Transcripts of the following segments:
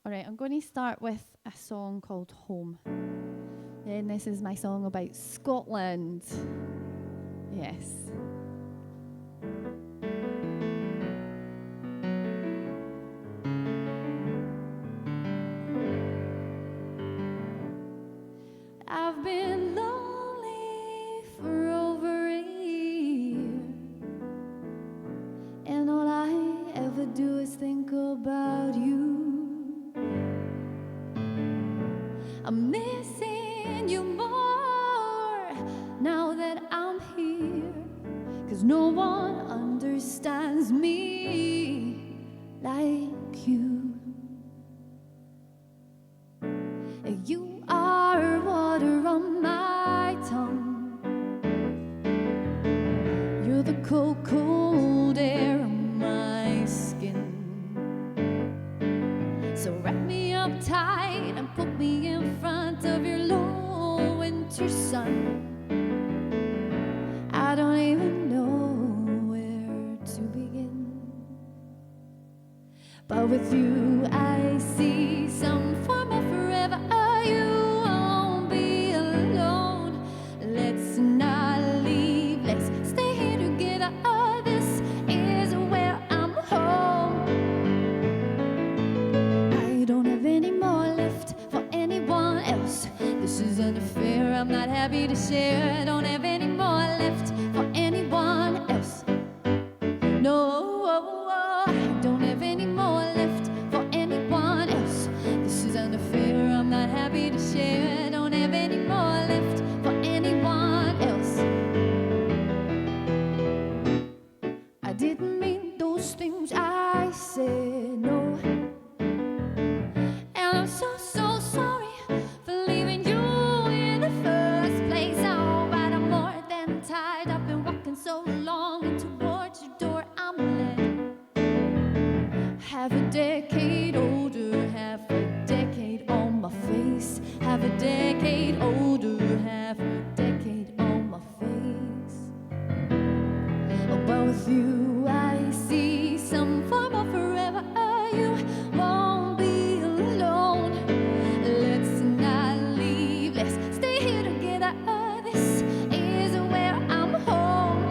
All right, I'm going to start with a song called Home. Then this is my song about Scotland. Yes. I've been lonely for over a year, and all I ever do is think about you. I'm missing you more now that I'm here, 'cause no one understands me like you. You are water on my tongue. You're the cold, cold air on my skin. So wrap me up tight and put me in front of your low winter sun. I don't even know where to begin, but with you I see some form of forever. You won't be alone. Let's not leave, let's stay here together. This is where I'm home. I don't have any more left for anyone else. This is an affair I'm not happy to share. I don't have any more left for anyone else. No, I don't have any more left for anyone else. This is an affair I'm not happy to share. I don't have any more left for anyone else. I didn't mean those things I said, no. And I'm so, so sorry for leaving you in the first place. Oh, but I'm more than tired. I've been walking so long, and towards your door I'm led. Half a decade older, half a decade on my face. Half a decade older, half a decade on my face. Oh, but with you I see some form of forever. You won't be alone. Let's not leave, let's stay here together. This is where I'm home.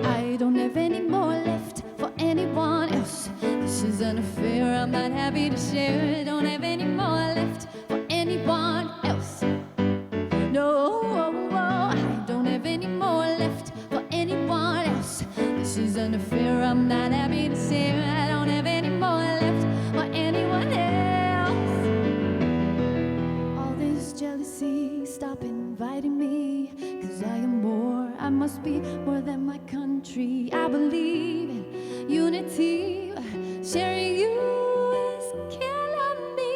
I don't have any more left for anyone else. This is an affair I'm not happy to share. I don't have any more left for anyone else. No, I don't have any more left for anyone else. This is an affair I'm not happy to share. I don't have any more left for anyone else. All this jealousy, stop inviting me, 'cause I am more, I must be more than my country. I believe in unity, sharing you is killing me.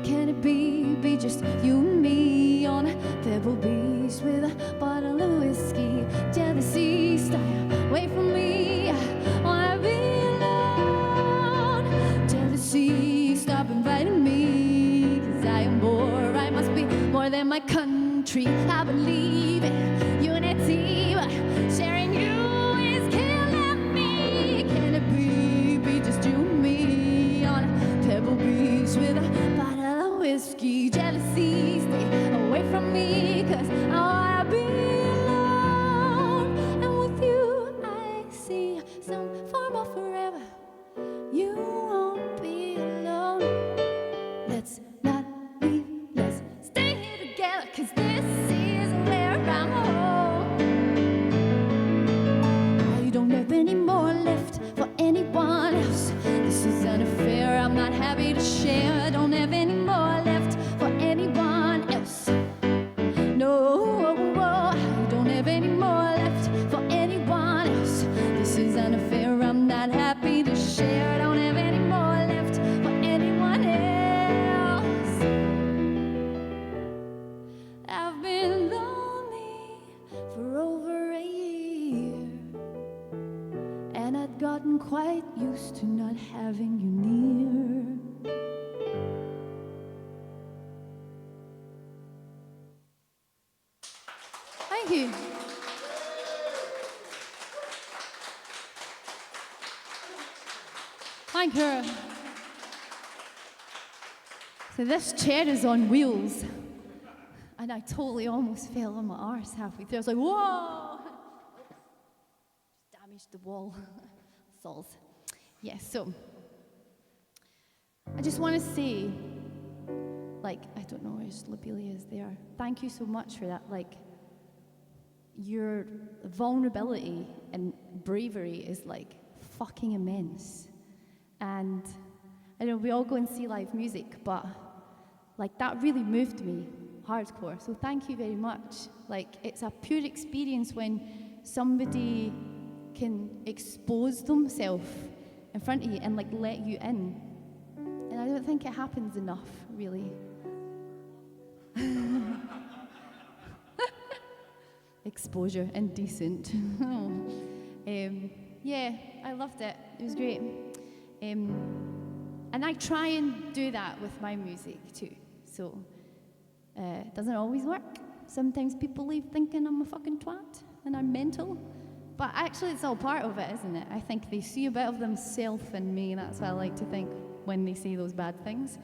Can it be just you and me on a Pebble Beach with a bottle of whiskey? Jealousy, stay away from me, I wanna be alone. Jealousy, stop inviting me, 'cause I am more, I must be more than my country. I believe in unity, sharing you is killing me. Can it be just you and me on a Pebble Beach with a bottle of whiskey? Jealousy, stay away from me, 'cause I wanna be alone. And with you I see some form of forever. You won't be alone. Let's not leave, let's stay here together, 'cause this is where I'm home. I don't have any more left for anyone else. This is an affair I'm not happy to share. I don't have any more left for anyone else. No, I don't have any more left for anyone else. This is an affair I'm not happy to share. I don't have any more left for anyone else. I've been lonely for over a year, and I'd gotten quite used to not having you near. Thank you. Thank you. So this chair is on wheels, and I totally almost fell on my arse halfway through. I was like, whoa! Just damaged the wall. Sols. Yes, so I just want to say, like, I don't know where Lobelia is there. Thank you so much for that. Like, your vulnerability and bravery is like fucking immense. And I know we all go and see live music, but like that really moved me hardcore. So thank you very much. Like, it's a pure experience when somebody can expose themselves in front of you and like let you in. And I don't think it happens enough, really. Exposure, indecent. Yeah, I loved it. It was great. And I try and do that with my music too. So it doesn't always work. Sometimes people leave thinking I'm a fucking twat and I'm mental. But actually it's all part of it, isn't it? I think they see a bit of themselves in me, and that's what I like to think when they say those bad things.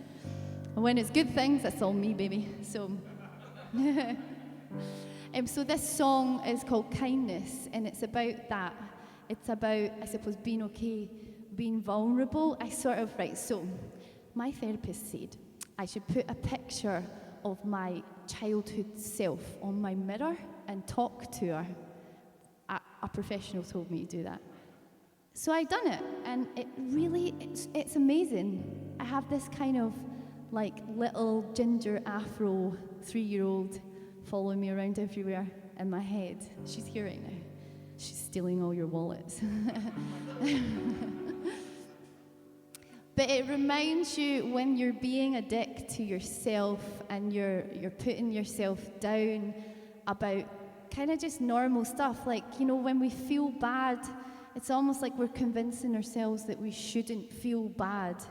And when it's good things, that's all me, baby. So so this song is called Kindness, and it's about that. It's about, I suppose, being okay, being vulnerable. So my therapist said I should put a picture of my childhood self on my mirror and talk to her. A professional told me to do that. So I done it, and it's amazing. I have this kind of like little ginger afro 3-year-old following me around everywhere in my head. She's here right now. She's stealing all your wallets. But it reminds you when you're being a dick to yourself and you're putting yourself down about kind of just normal stuff. Like, you know, when we feel bad, it's almost like we're convincing ourselves that we shouldn't feel bad.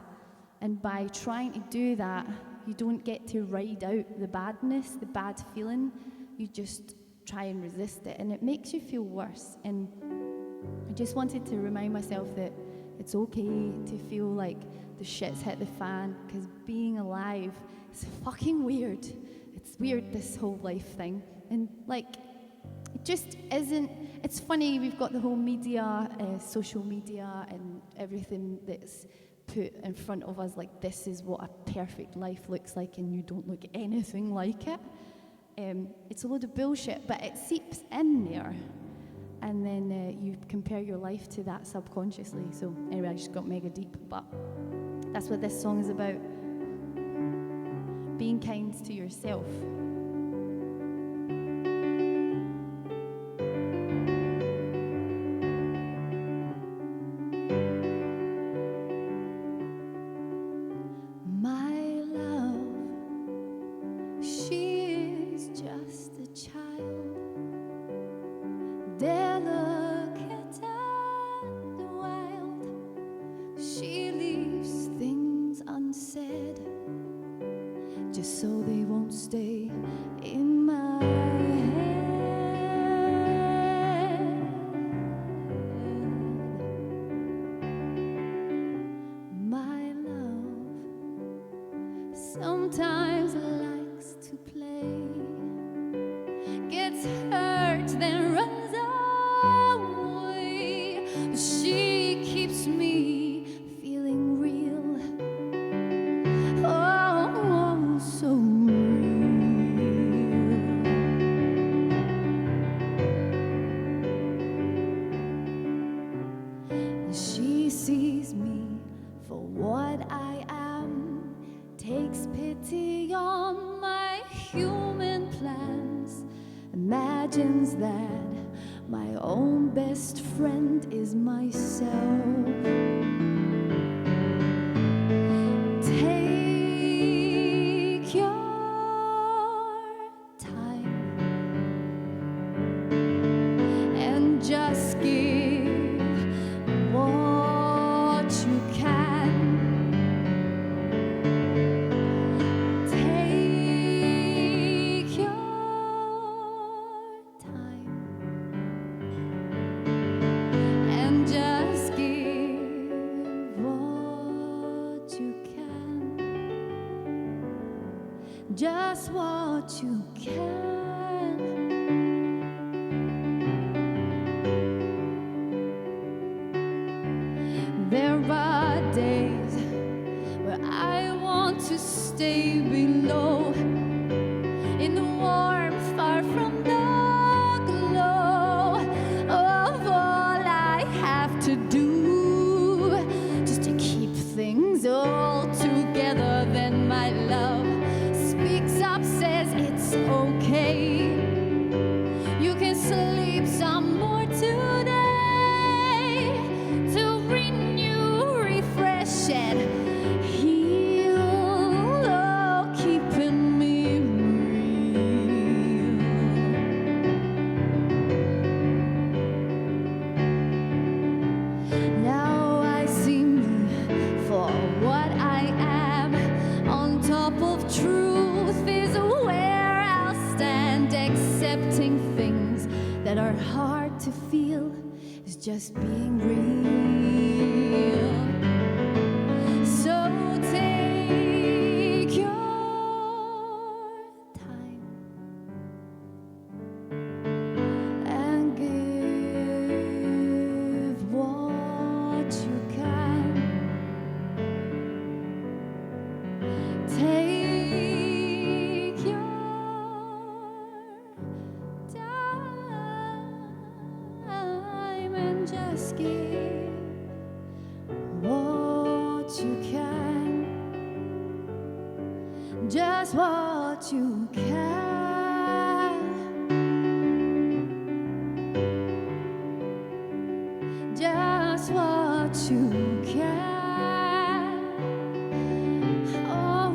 And by trying to do that, you don't get to ride out the badness, the bad feeling. You just try and resist it, and it makes you feel worse. And I just wanted to remind myself that it's okay to feel like the shit's hit the fan, because being alive is fucking weird. It's weird, this whole life thing. And like, it just isn't. It's funny, we've got the whole media, social media, and everything that's put in front of us, like this is what a perfect life looks like, and you don't look anything like it. It's a load of bullshit, but it seeps in there, and then you compare your life to that subconsciously. So anyway, I just got mega deep, but that's what this song is about. Being kind to yourself. Delicate and wild, she leaves things unsaid, just so they won't stay in my head. My love sometimes likes to play, gets hurt, then runs away. She keeps me feeling real, oh, so real. She sees me for what I am, takes pity on my human plans, imagines that my own best friend is myself. Take your time and just give what you can. Take your time and just give what just what you can. There are days where I want to stay below in the warmth, far from the glow of all I have to do just to keep things all together. Then my love speaks up, says it's okay. You can sleep some more today to renew, refresh, and heal, oh, keeping me real. Now I see me for what I am. On top of truth is where I'll stand. Accepting things that are hard to feel is just being real. So take your time and give what you can. Take your time and just give what you can. Just what you can. Just what you can. Oh.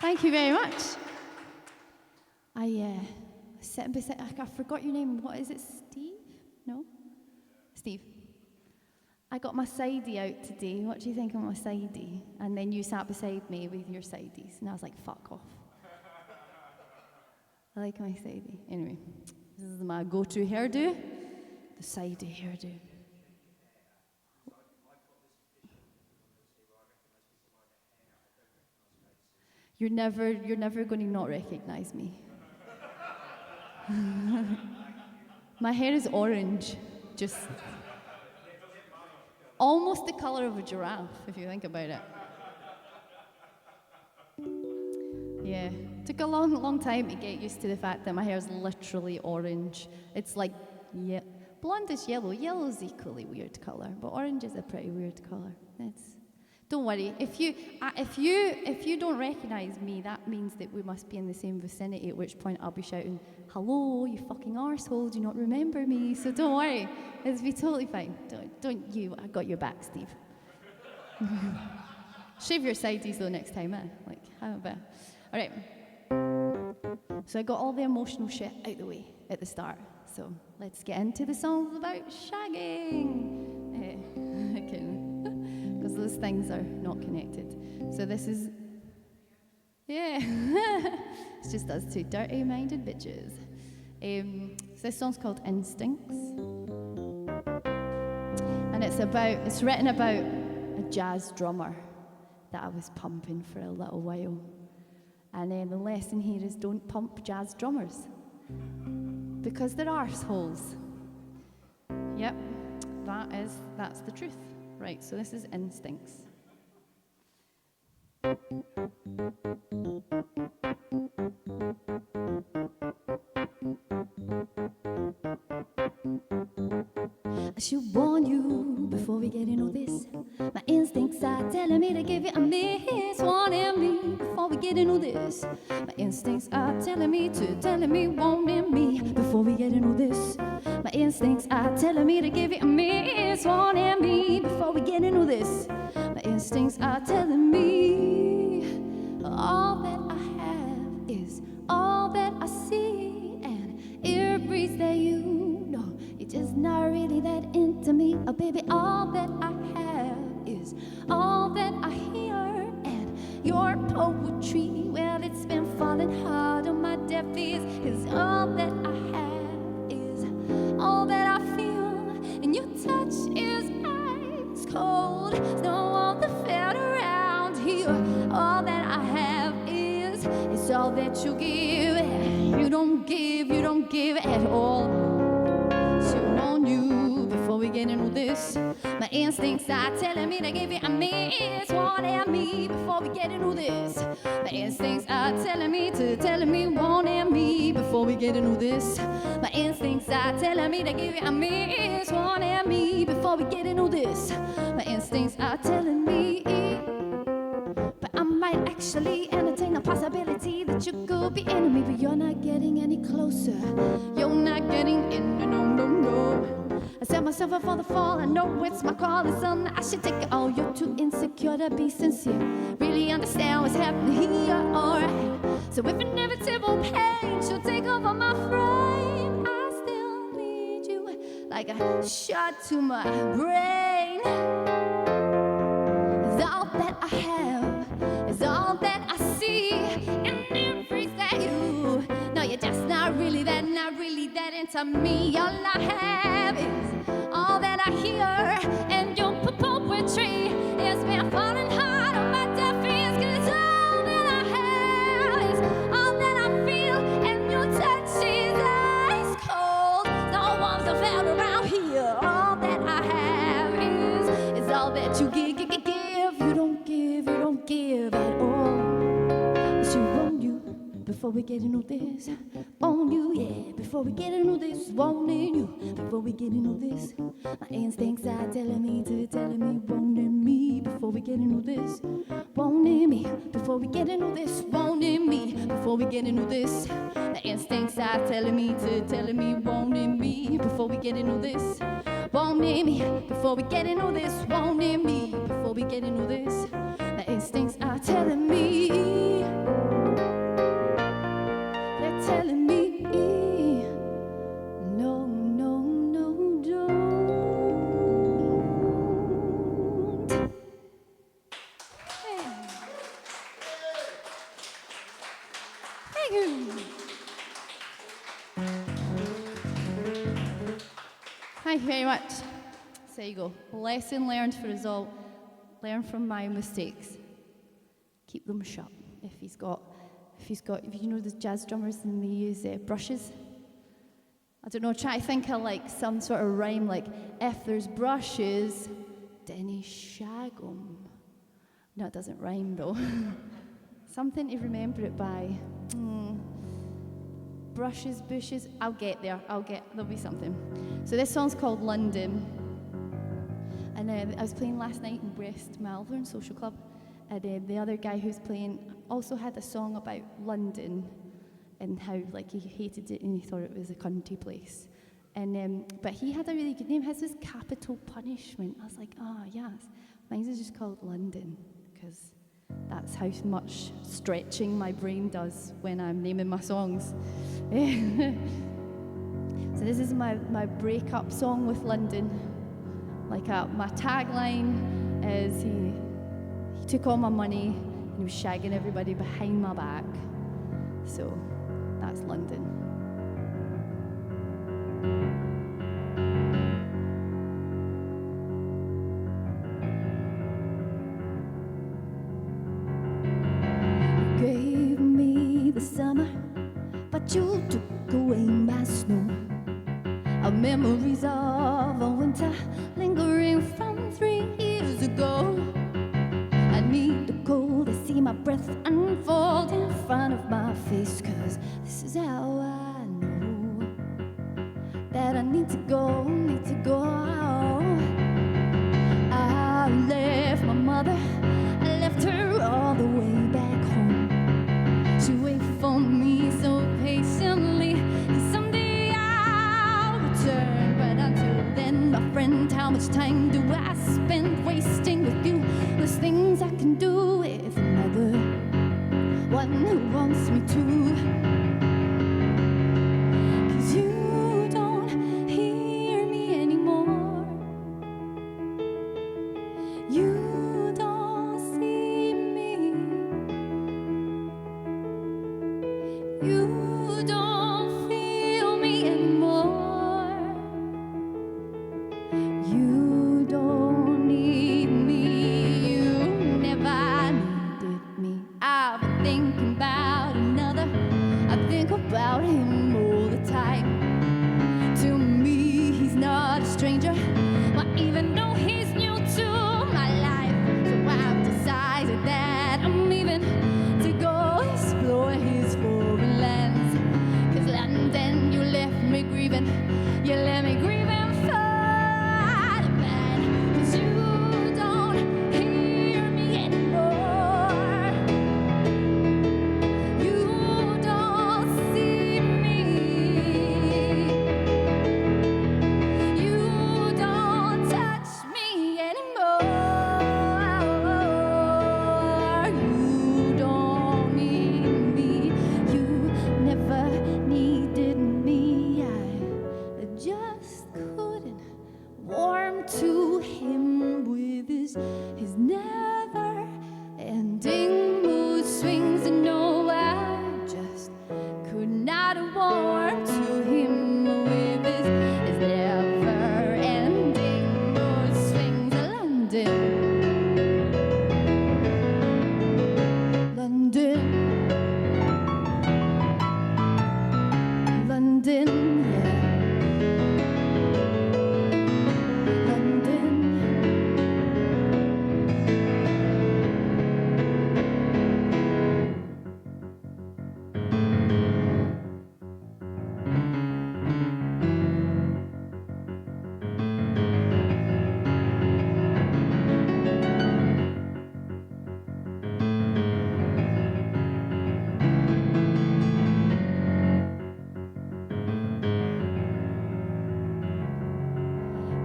Thank you very much. I sitting beside. I forgot your name. What is it, Steve? No, Steve. I got my sidey out today. What do you think of my sidey? And then you sat beside me with your sidies, and I was like, "Fuck off." I like my sidey. Anyway, this is my go-to hairdo, the sidey hairdo. You're never going to not recognize me. My hair is orange, just almost the color of a giraffe, if you think about it. Yeah, took a long time to get used to the fact that my hair is literally orange. It's like, yeah, blonde is yellow. Yellow is equally weird color, but orange is a pretty weird color. Don't worry. If you don't recognize me, that means that we must be in the same vicinity. At which point I'll be shouting, "Hello, you fucking arsehole! Do you not remember me?" So don't worry. It'll be totally fine. Don't you? I got your back, Steve. Shave your sides though next time, eh? Like, how about? All right. So I got all the emotional shit out the way at the start. So let's get into the songs about shagging. Because those things are not connected. So this is, yeah, it's just us two dirty-minded bitches. So this song's called Instincts, and it's written about a jazz drummer that I was pumping for a little while. And then the lesson here is don't pump jazz drummers because they're arseholes. Yep, that's the truth. Right, so this is Instincts. I should warn you before we get into this. My instincts are telling me to give you a miss. Warning me before we get into this. My instincts are telling me wanting me before we get into this. My instincts are telling me to give it a miss, wanting me before we get into this. My instincts are telling me all that I have is all that I see, and it reads that you know you're just not really that into me. Oh baby, all that I have is all that I hear, and your poetry, well, it's been falling hard on my deaf ears, 'cause all that I have is all that I feel, and your touch is ice cold. There's no one to felt around here. All that I have is all that you give. You don't give at all. So on you before we get into this. My instincts are telling me to give you a miss, wanting me before we get into this. My instincts are telling me wanting me before we get into this. My instincts are telling me to give you a miss, wanting me before we get into this. My instincts are telling me, but I might actually entertain the possibility that you could be into me, but you're not getting any closer. You're not getting in, no. I set myself up for the fall, I know it's my call, it's something I should take it all. You're too insecure to be sincere, really understand what's happening here, alright. So if inevitable pain should take over my frame, I still need you like a shot to my brain. It's all that I have, it's all that I see, and it freaks at you. No, you're just not really that into me. All I have is all that I hear, and your poetry has been falling hard on my deaf ears, 'cause all that I have is all that I feel, and your touch is ice cold. No one's felt around here. All that I have is all that you give. You don't give at all. So won't you before we get into this? Won't you, yeah, before we get into this? Won't you before we get into this? My instincts are telling me wanting me before we get into this. Wanting me before we get into this. Wanting me before we get into this. My instincts are telling me wanting me before we get into this. Wanting me before we get into this. Wanting me before we get into this. My instincts are telling me, they're telling me, no, don't. Hey. Thank you. Thank you very much. So there you go. Lesson learned for us all. Learn from my mistakes. Keep them shut. If you know the jazz drummers and they use brushes. I don't know, try to think of like some sort of rhyme, like if there's brushes, then he shag 'em. No, it doesn't rhyme though. Something to remember it by. Brushes, bushes, I'll get there, there'll be something. So this song's called London. And I was playing last night in West Malvern Social Club, and the other guy who's playing also had a song about London and how like he hated it and he thought it was a country place. And but he had a really good name. His was Capital Punishment. I was like, yes. Mine's is just called London, because that's how much stretching my brain does when I'm naming my songs. So this is my breakup song with London. Like my tagline is he took all my money and he was shagging everybody behind my back. So that's London. You gave me the summer, but you took away my snow. Our memories of a winter lingering from 3 years ago. I need the cold to see my breath unfold in front of my face, 'cause this is how I know that I need to go. I left my mother, I left her all the way back home. one who wants me to. 'Cause you don't hear me anymore. You don't see me. You don't feel me anymore. You don't need me. You never needed me. I've been thinking about another. I think about him all the time. To me, he's not a stranger. Well, even though he's new to my life, so I've decided that I'm leaving to go explore his foreign lands. 'Cause London, you left me grieving. You left me grieving for the man. 'Cause you don't hear me anymore. You don't see me. You don't touch me anymore. You don't need me. You never needed me. I just couldn't warm to him with his never-ending mood swings. And no, I just could not warm to him with his never-ending mood swings. London, London, London, yeah. London.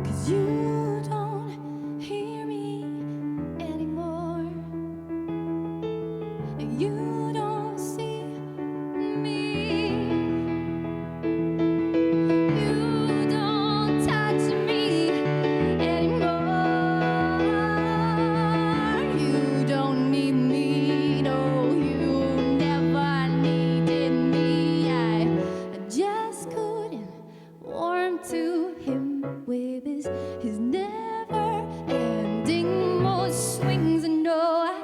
'Cause you don't hear me anymore. You don't see me. You don't touch me anymore. You don't need me. No, you never needed me. I just couldn't warm to him with his never-ending mood swings. And no, I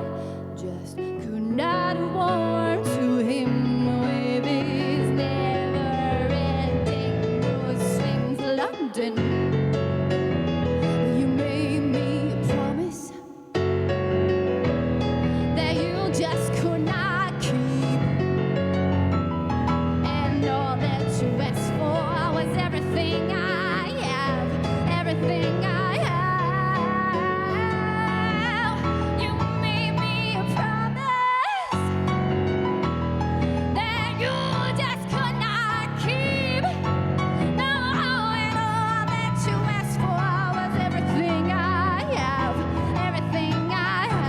just could not warm to him with his never-ending mood swings. London, you made me a promise that you just could not keep. And all that you asked for was everything I have, everything I have. You made me a promise that you just could not keep. No, and all that you asked for was everything I have, everything I have.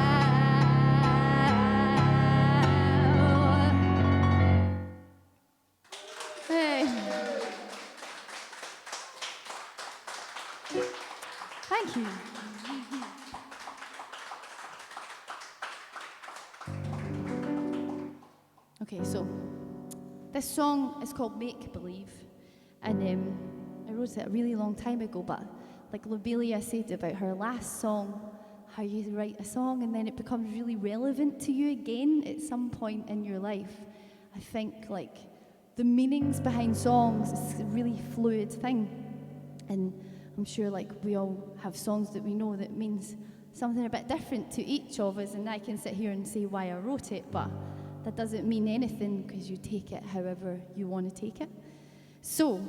Hey. Thank you. Okay, so this song is called Make Believe, and I wrote it a really long time ago, but like Lobelia said about her last song, how you write a song and then it becomes really relevant to you again at some point in your life. I think like the meanings behind songs is a really fluid thing, and I'm sure like we all have songs that we know that means something a bit different to each of us, and I can sit here and say why I wrote it, but that doesn't mean anything because you take it however you want to take it. So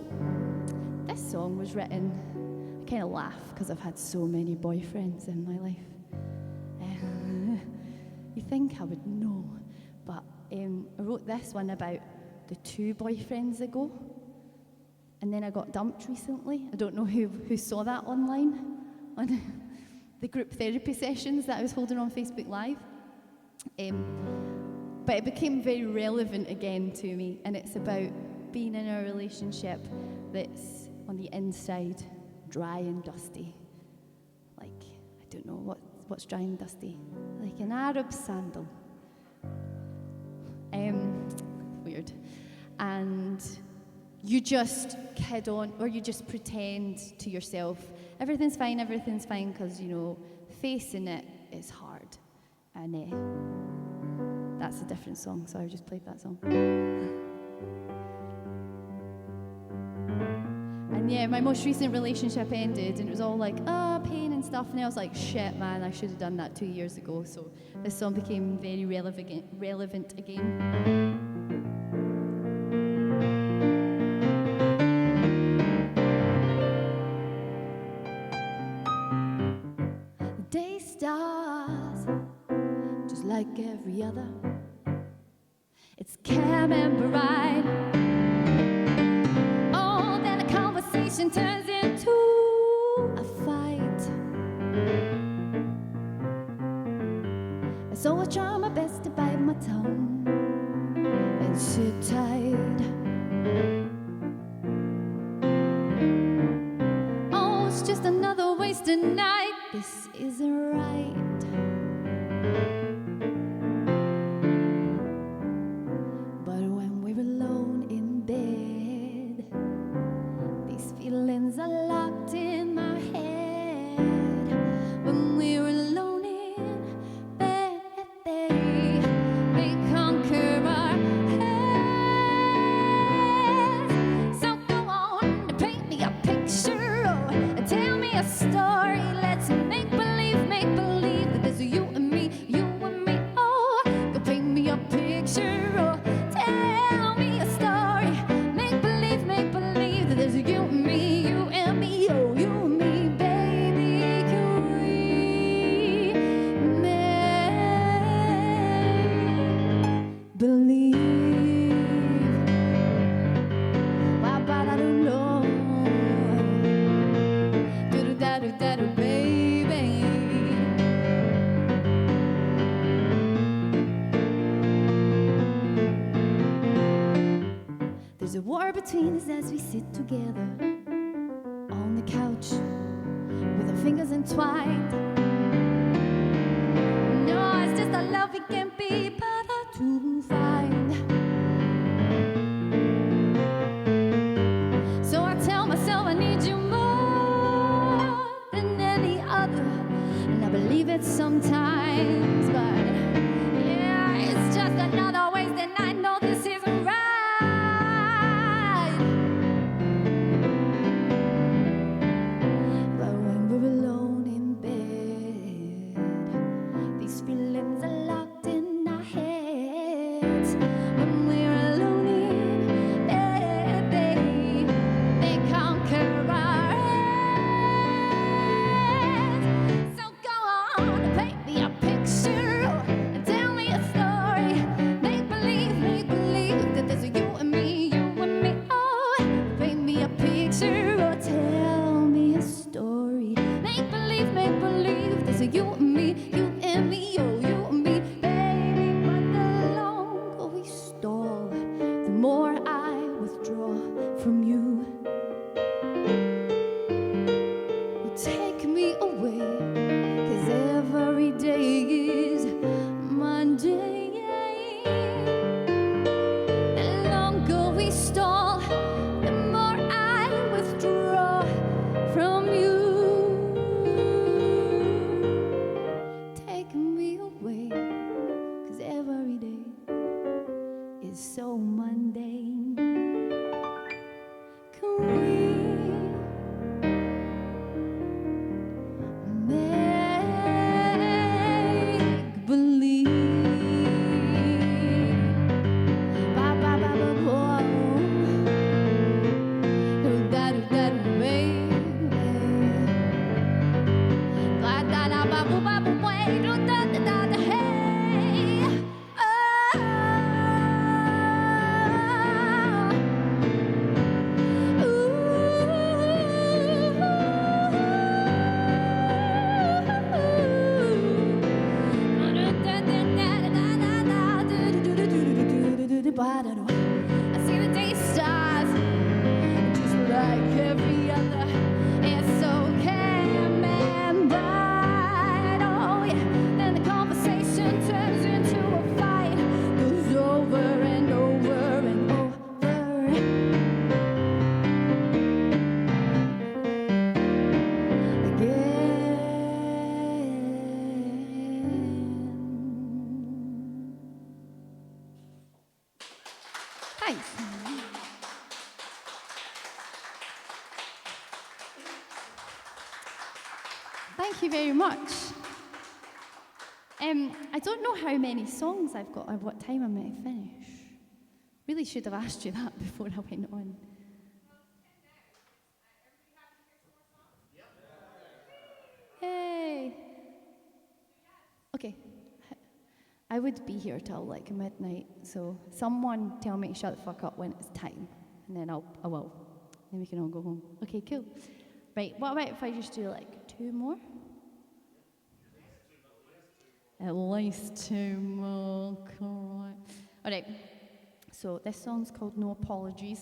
this song was written, I kind of laugh because I've had so many boyfriends in my life. You think I would know, but I wrote this one about the 2 boyfriends ago, and then I got dumped recently. I don't know who saw that online on the group therapy sessions that I was holding on Facebook Live. but it became very relevant again to me, and it's about being in a relationship that's on the inside dry and dusty. Like, I don't know what's dry and dusty. Like an Arab sandal. Weird. And you just kid on, or you just pretend to yourself, everything's fine, because, you know, facing it is hard. And that's a different song, so I just played that song. And yeah, my most recent relationship ended, and it was all like, pain and stuff, and I was like, shit, man, I should have done that 2 years ago. So this song became very relevant again. The day starts just like every other. It's calm and bright. Oh, then the conversation turns into a fight. And so I try my best to bite my tongue and sit tight. Oh, it's just another wasted night. This isn't right. But when we're alone in bed, these feelings are locked in my head. When we're alone in bed, they conquer our heads. So go on and paint me a picture, and tell me a story. Let's make believe that there's you and me, oh. Go paint me a picture, or tell me a story. Make believe that there's you and me, oh, you and me, baby. Can we make believe? But I don't know. Do-do-da-do-da-do, baby. There's a war between us as we sit together on the couch with our fingers entwined. No, it's just a love we can't be bothered to find. So I tell myself I need you more than any other, and I believe it sometimes, but yeah, it's just another wasted night. No, this isn't right. But when we're alone in bed, these feelings are locked in our heads. When we're alone in bed, they conquer our heads. So go on and paint me a picture, and tell me a story. Make believe that there's you and me, oh. Paint me a picture, or tell me a story. Make believe there's you and me, oh, you and me, baby. But the longer we stall, the more I withdraw from you. You take me away, 'cause every day is Monday. The longer we stall, the more I withdraw from you. Take me away, 'cause every day is so mundane. Can we make believe? Ba ba ba ba whoa. Do da do baby. Da da da ba boo way. Do da da da hey. Oh. but I know I see the day stars just like every other. It's okay, man, but oh yeah. Then the conversation turns into a fight, goes over and over and over. Thanks. Thank you very much. I don't know how many songs I've got, at what time I'm going to finish. Really should have asked you that before I went on. Yay! Okay. I would be here till like midnight, so someone tell me to shut the fuck up when it's time, and then I will. Then we can all go home. Okay, cool. Right, what about if I just do like 2 more? At least 2 more, correct. All right, so this song's called No Apologies.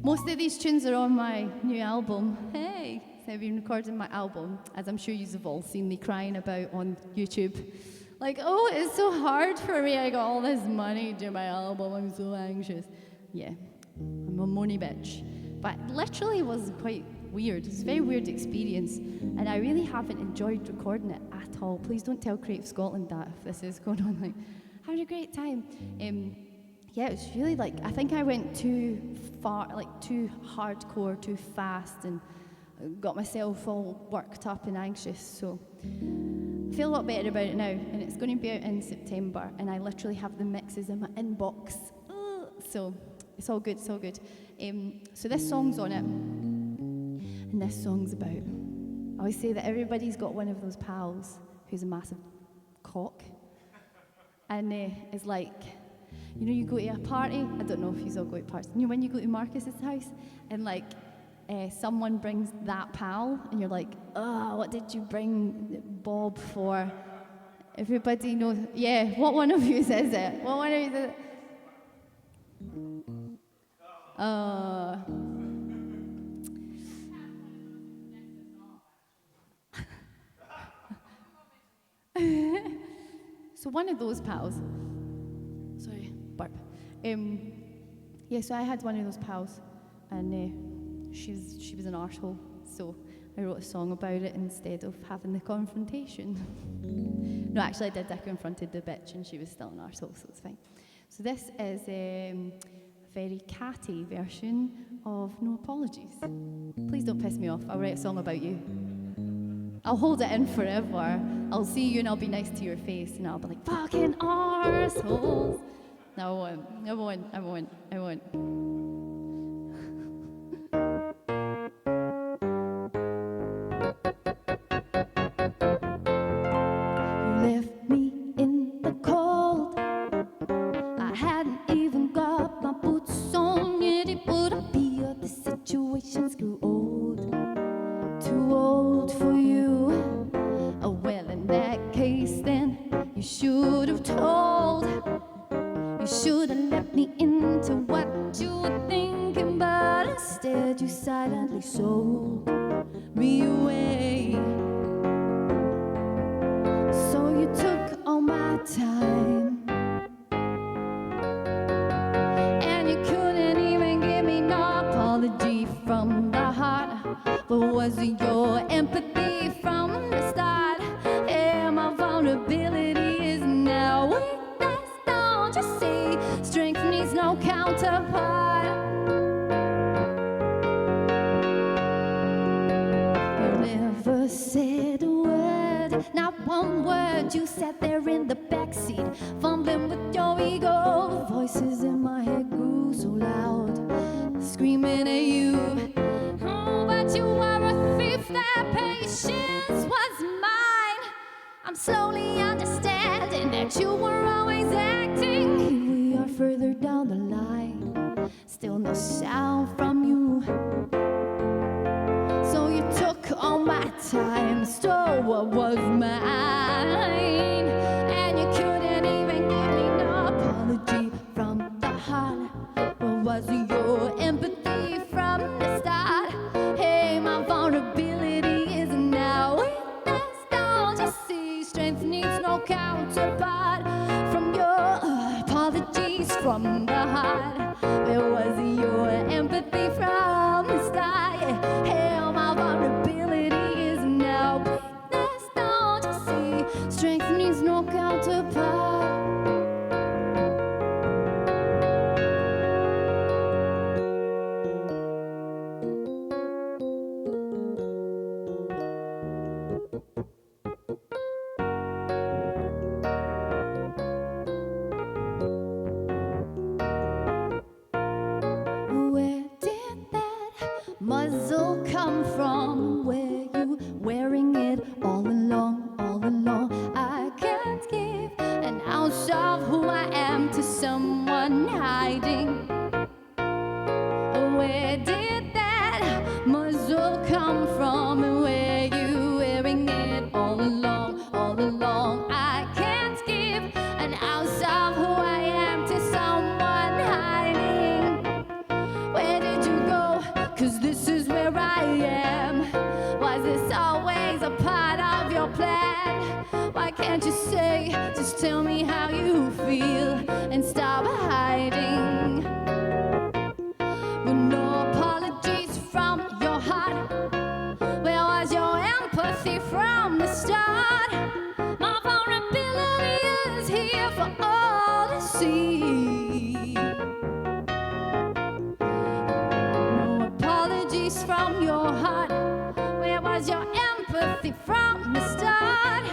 Most of these tunes are on my new album. Hey! So I've been recording my album, as I'm sure you've all seen me crying about on YouTube. Like, oh, it's so hard for me. I got all this money to do my album. I'm so anxious. Yeah, I'm a money bitch. But literally it was quite weird. It's a very weird experience. And I really haven't enjoyed recording it at all. Please don't tell Creative Scotland that if this is going on. Like, having a great time. Yeah, it was really like, I think I went too far, like too hardcore, too fast, and got myself all worked up and anxious. So I feel a lot better about it now, and it's going to be out in September, and I literally have the mixes in my inbox. So it's all good, it's all good. So this song's on it, and this song's about, I always say that everybody's got one of those pals who's a massive cock, and is like, you know, you go to a party, I don't know if you all go to parties, you know, when you go to Marcus's house, and like, someone brings that pal, and you're like, oh, what did you bring Bob for? Everybody knows, yeah, what one of you says it? What one of you says it? So one of those pals, sorry, burp. Yeah, so I had one of those pals, and she was an arsehole, so I wrote a song about it instead of having the confrontation. No, actually I confronted the bitch, and she was still an arsehole, so it's fine. So this is a very catty version of No Apologies. Please don't piss me off, I'll write a song about you. I'll hold it in forever. I'll see you and I'll be nice to your face, and I'll be like, fucking arseholes. No, I won't. You left me in the cold. I hadn't even got my boots on yet. It would appear the situations grew old. Too old for you. Oh, well, in that case, then you should have told. You should have let me into what you were thinking, but instead you silently sold me away. So you took all my time, and you couldn't even give me no apology from the heart. But was it your empathy from the start? Yeah, my vulnerability is now weakness, don't you see? Strength needs no counterpart. You never said a word, not one word. You sat there in the backseat, fumbling with your ego. Voices in my head grew so loud, screaming at you. Oh, but you were a thief, that patience was mine. I'm slowly understanding that you were always acting. Here we are further down the line, still no sound from you. So you took all my time, stole what was mine, and you couldn't even give me no apology. from the heart. Where was your empathy from the start? Hell, my vulnerability is now weakness, don't you see? Strength needs no counterpart. Where did that muzzle come from? Were you wearing it all along, all along? I can't give an ounce of who I am to someone hiding. Where did that muzzle come from? And were you wearing it all along, all along? I can't give an ounce of who I am to someone hiding. Where did you go? 'Cause this is where I am. Was this always a part of your plan? Why can't you say, just tell me how you feel and stop hiding? But no apologies from your heart. Where was your empathy from the start? My vulnerability is here for all to see. No apologies from your heart. Where was your empathy from the start?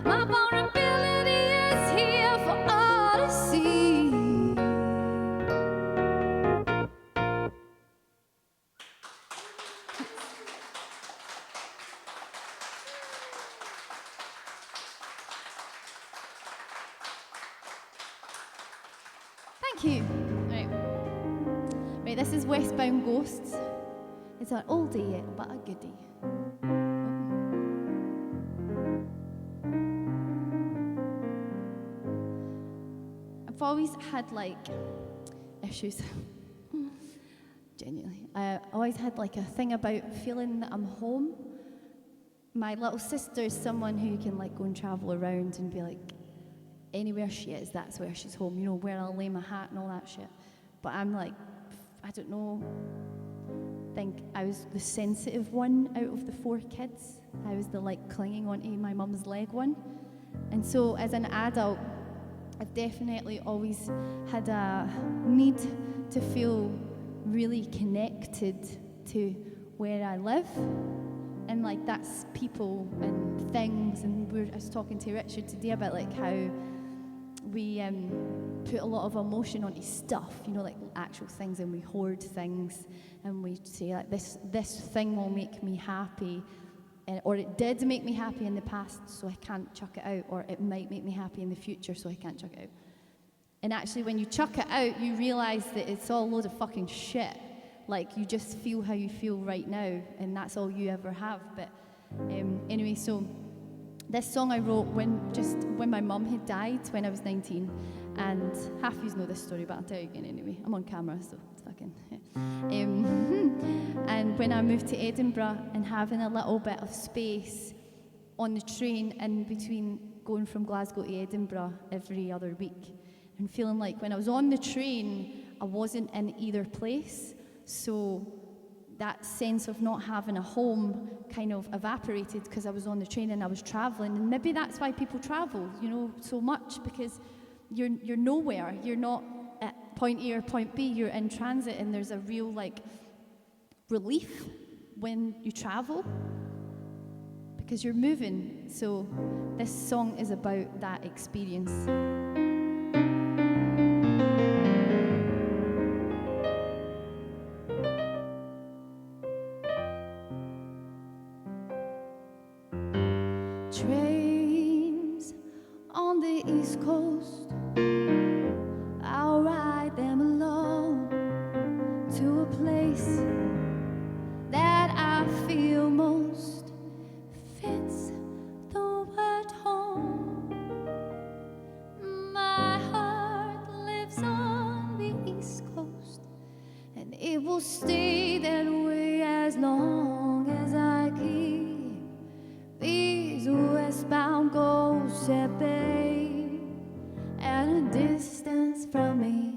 My vulnerability is here for all to see. Thank you. Right, this is Westbound Ghosts. It's an oldie, but a goodie. I've always had issues. Genuinely. I always had a thing about feeling that I'm home. My little sister is someone who can go and travel around and be anywhere she is, that's where she's home, where I'll lay my hat and all that shit. But I'm I don't know, I think I was the sensitive one out of the 4 kids. I was the clinging onto my mum's leg one. And so as an adult, I've definitely always had a need to feel really connected to where I live. And that's people and things. And I was talking to Richard today about how we put a lot of emotion onto stuff, actual things, and we hoard things, and we say this thing will make me happy, or it did make me happy in the past, so I can't chuck it out, or it might make me happy in the future, so I can't chuck it out. And actually, when you chuck it out, you realise that it's all a load of fucking shit. You just feel how you feel right now, and that's all you ever have. But anyway, so this song I wrote when my mum had died when I was 19, and half of you know this story, but I'll tell you again anyway. I'm on camera, so it's fucking. And when I moved to Edinburgh and having a little bit of space on the train in between going from Glasgow to Edinburgh every other week, and feeling when I was on the train, I wasn't in either place. So that sense of not having a home kind of evaporated because I was on the train and I was traveling. And maybe that's why people travel, so much, because you're nowhere. You're not at point A or point B. You're in transit, and there's a real relief when you travel because you're moving. So this song is about that experience. Trains on the East Coast, I'll ride them alone to a place that I feel most fits the word home. My heart lives on the East Coast, and it will stay that way as long as I keep these westbound ghosts at bay, at a distance from me.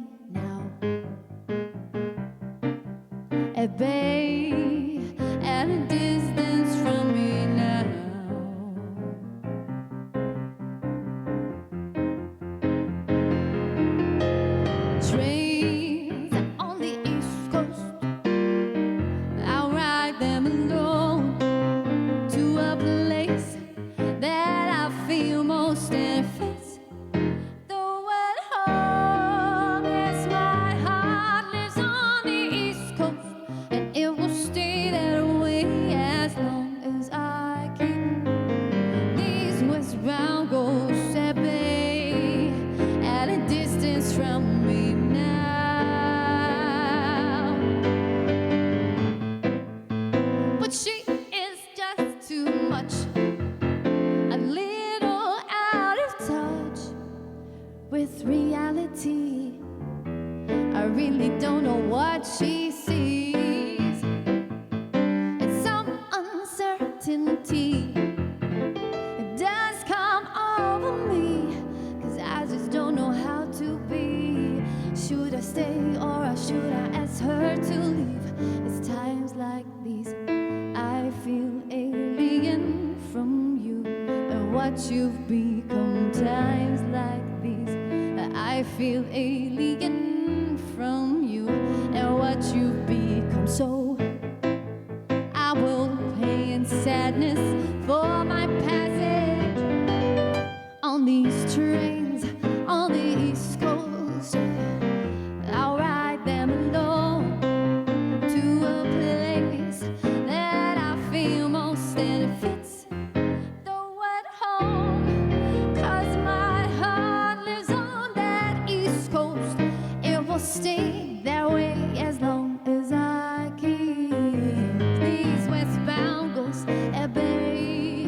with reality. I really don't know what she sees. It's some uncertainty. It does come over me, 'cause I just don't know how to be. Should I stay or should I ask her to leave? It's times like these I feel alien from you and what you've become. Times like these I feel alien from you and what you've become. So I will pay in sadness for my passage on these trains on the East Coast. I'll ride them alone to a place that I feel most, and it fits the word home, 'cause my heart lives on that East Coast. It will stay that way as long as I keep these westbound ghosts at bay,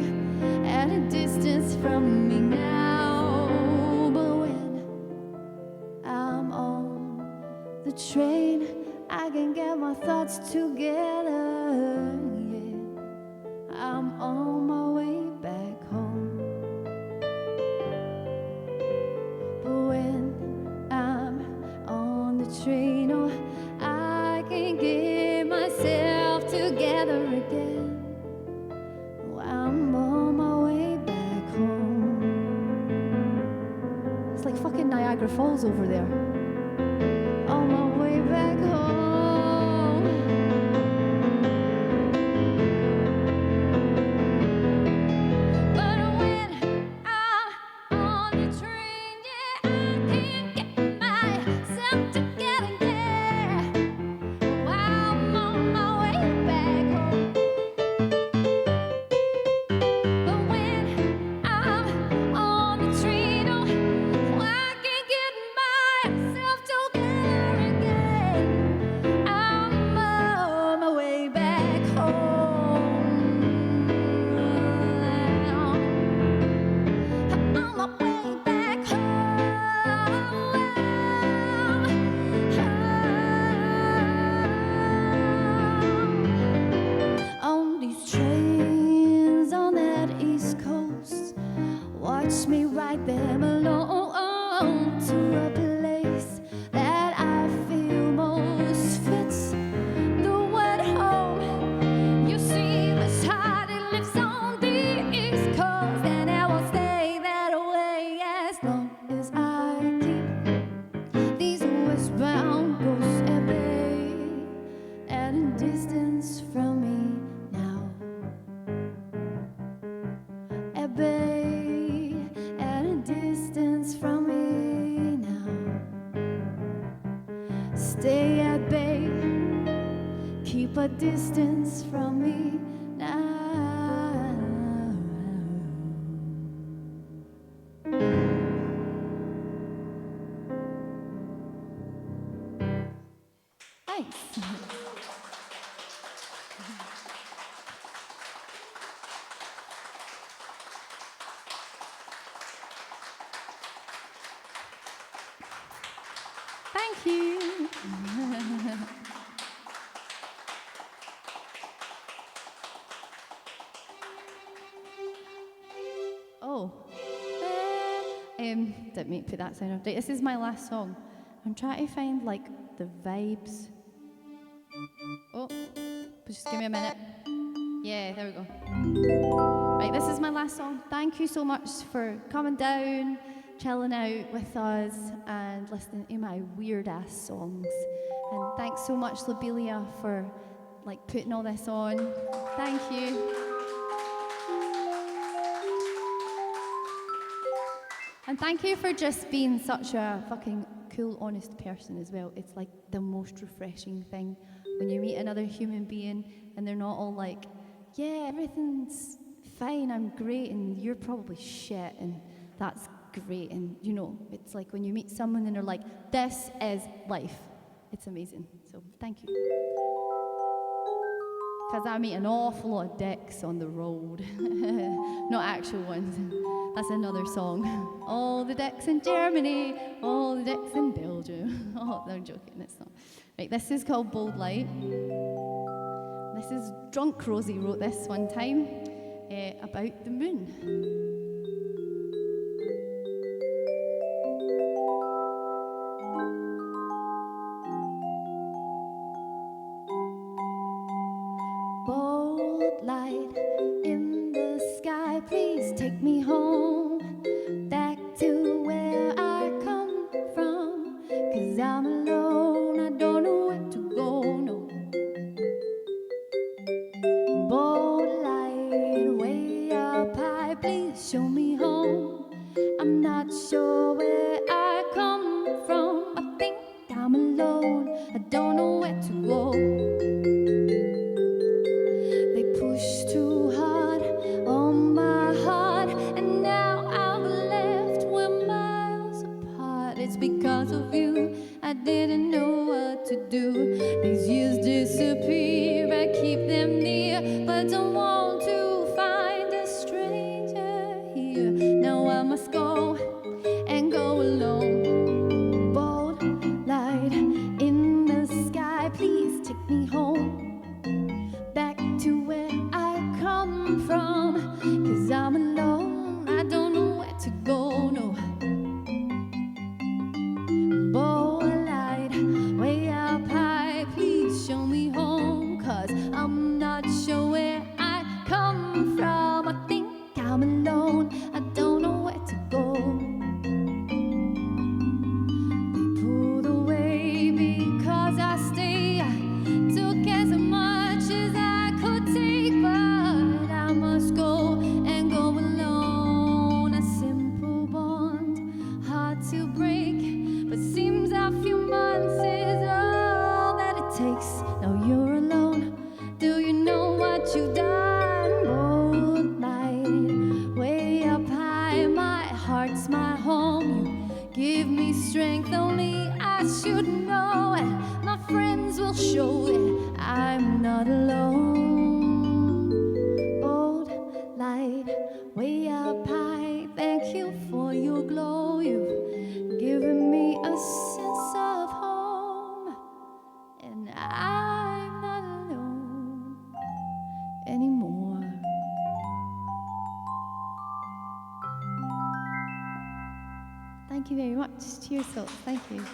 at a distance from me now. But when I'm on the train, I can get my thoughts together. Yeah, I'm on my way back home. But when I'm on the train, oh, I can get myself together again. Oh, I'm on my way back home. It's like fucking Niagara Falls over there. On my way back home. But when I'm on the train, yeah, I can't get myself together, yeah. Oh, I'm on my way back home. But when I'm on the train, oh, I can't get myself together again. I'm on my way back home. I'm on my way back home. On these trains on that East Coast, watch me ride them alone to a place that I feel most fits the word home. You see, this heart, it lives on the East Coast, and it will stay that way as long as I keep these westbound ghosts at bay, at a distance from me now. At bay, at a distance from me now. Stay at bay, keep a distance from me now. Thanks. Thank you. Oh. Didn't mean to put that sound on. Right, this is my last song. I'm trying to find like the vibes. Oh, just give me a minute. Yeah, there we go. Right, this is my last song. Thank you so much for coming down, chilling out with us, and listening to my weird ass songs. And thanks so much, Lobelia, for like putting all this on. Thank you. And thank you for just being such a fucking cool, honest person as well. It's like the most refreshing thing when you meet another human being and they're not all like, yeah, everything's fine, I'm great, and you're probably shit, and that's great. And you know, it's like when you meet someone and they're like, this is life. It's amazing. So thank you. Because I meet an awful lot of dicks on the road. Not actual ones. That's another song. All the decks in Germany, all the decks in Belgium. Oh, they're joking, it's not. Right, this is called Bold Light. This is Drunk Rosie wrote this one time about the moon. Bold light in the sky, please take me home, back to where I come from, 'cause I'm alone, I don't know where to go, no. Bold light way up high, please show me home, I'm not sure where I come from, I think I'm alone, I don't know where to go. Too hard on my heart, and now I'm left, we're miles apart. It's because of you, I didn't know what to do. These years disappear, I keep them near, but don't want to find a stranger here. Now I must go and go alone. Bold light in the sky, please take me home, back to where I come from, 'cause I'm alone, I don't know where to go, no. Bold light way up high, please show me home, 'cause I'm not sure where I come from, I think I'm alone, I don't know where to go. They pulled away because I stay, took as much as I could take, but I must go and go alone. A simple bond, hard to break, but seems a few months is all that it takes. Now you're alone, do you know what you've done? Bold light, way up high, my heart's my home. You give me strength, only I should know, and my friends will show that I'm not alone. Bold light, way up high, thank you for your glow. You've given me a sense of home, and I'm not alone anymore. Thank you very much. Cheers, folks. Thank you.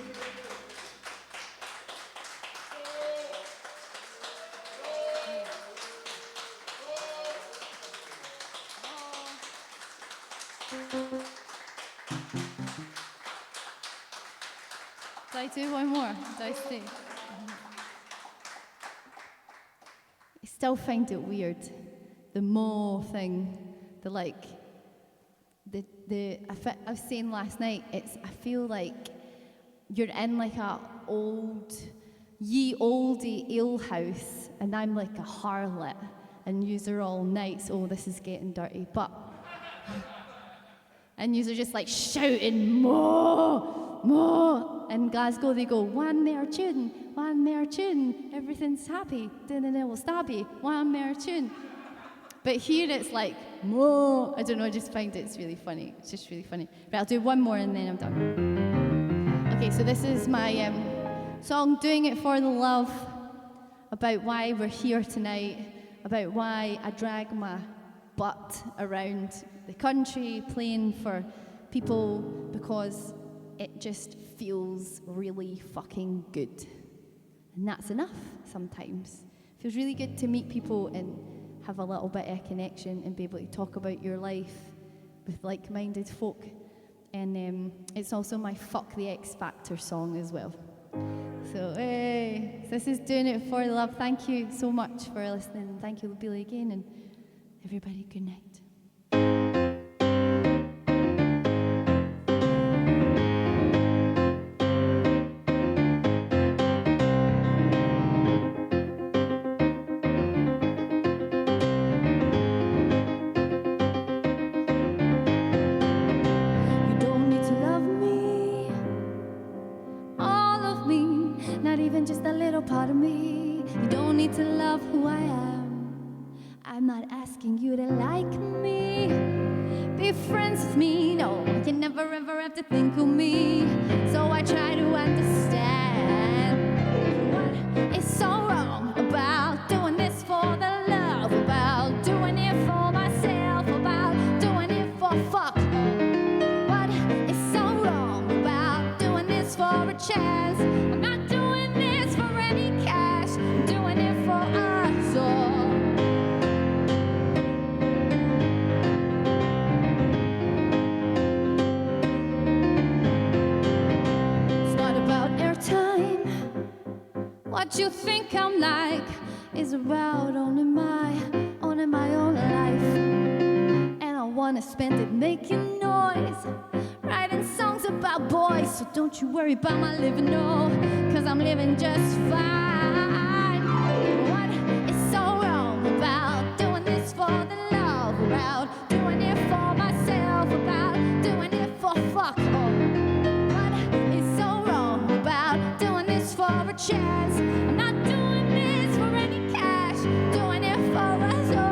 Do I do one more? Do I stay? I still find it weird, the mo thing, the like, I was saying last night, I feel like you're in like a ye olde ale house, and I'm like a harlot, and yous are all nice. Oh, this is getting dirty, but and yous are just like shouting mo, mo. In Glasgow they go one more tune, everything's happy, then it will stab you, one more tune. But here it's like mo. I don't know. I just find it's really funny. It's just really funny. But I'll do one more and then I'm done. Okay, so this is my song, "Doing It for the Love," about why we're here tonight, about why I drag my butt around the country playing for people, because it just feels really fucking good. And that's enough sometimes. It feels really good to meet people and have a little bit of a connection and be able to talk about your life with like-minded folk. And it's also my Fuck the X Factor song as well. So, hey, this is Doing It for the Love. Thank you so much for listening. Thank you, Billy, again, and everybody, good night. Just a little part of me. You don't need to love who I am. I'm not asking you to like me, be friends with me. No, you never ever have to think of me. So I try to understand what is so wrong about doing this for the love, about doing it for myself, about doing it for fuck. What is so wrong about doing this for a chance? I'm not doing this for any cash, I'm doing it for us all. What you think I'm like is about owning my own life. And I wanna spend it making noise, writing songs about boys. So don't you worry about my living, no, 'cause I'm living just fine. What is so wrong about doing this for the love, about doing it for myself, about doing it for fuck? Oh, what is so wrong about doing this for a chance? I'm not doing this for any cash, doing it for us all.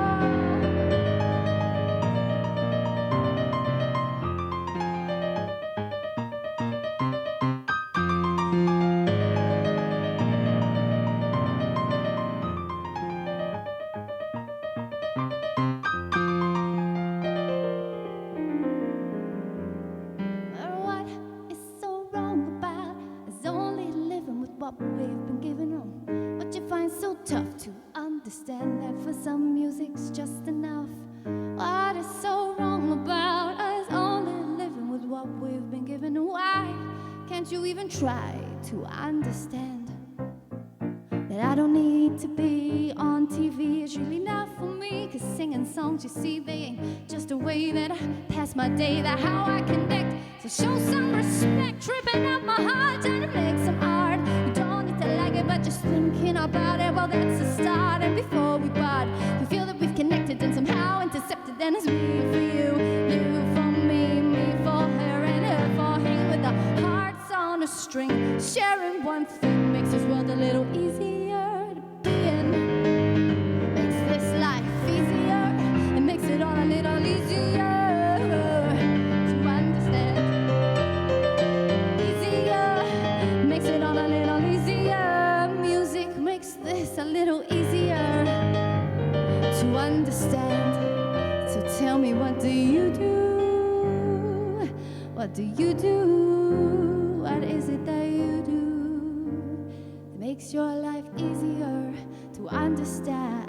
What is so wrong about us only living with what we've been given on? What you find so tough to understand that for some music's just enough? What is so wrong about us only living with what we've been given? Why can't you even try to understand that I don't need to be on TV? It's really not for me, 'cause singing songs, you see, they ain't just a way that I pass my day. That how I connect, so show some respect. Tripping out my heart, trying to make some art. You don't need to like it, but just thinking about it, well, that's a start. And before we part, we feel that we've connected and somehow intercepted. Then it's me for you, you for me, me for her, and her for him. With the hearts on a string, sharing one thing makes this world a little easier to be in. Makes this life easier, it makes it all a little easier to understand. Easier, makes it all a little easier. Music makes this a little easier to understand. So tell me, what do you do? What do you do? What is it that you do that makes your life easier to understand?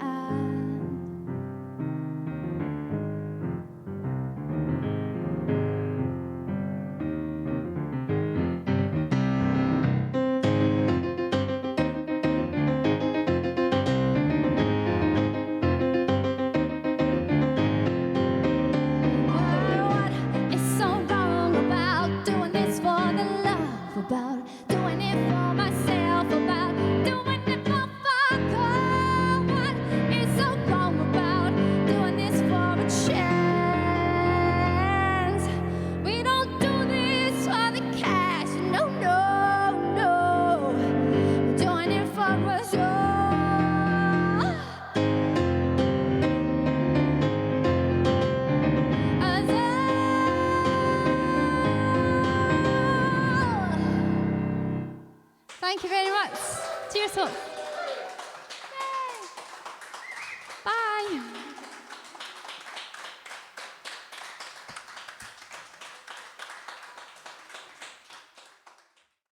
What is so wrong about doing this for the love, about doing it for myself, about doing it for fuck? Oh, what is so wrong about doing this for a chance? We don't do this for the cash, no, no, no. We're doing it for us all. Us all. Thank you very much. Cheers, folks.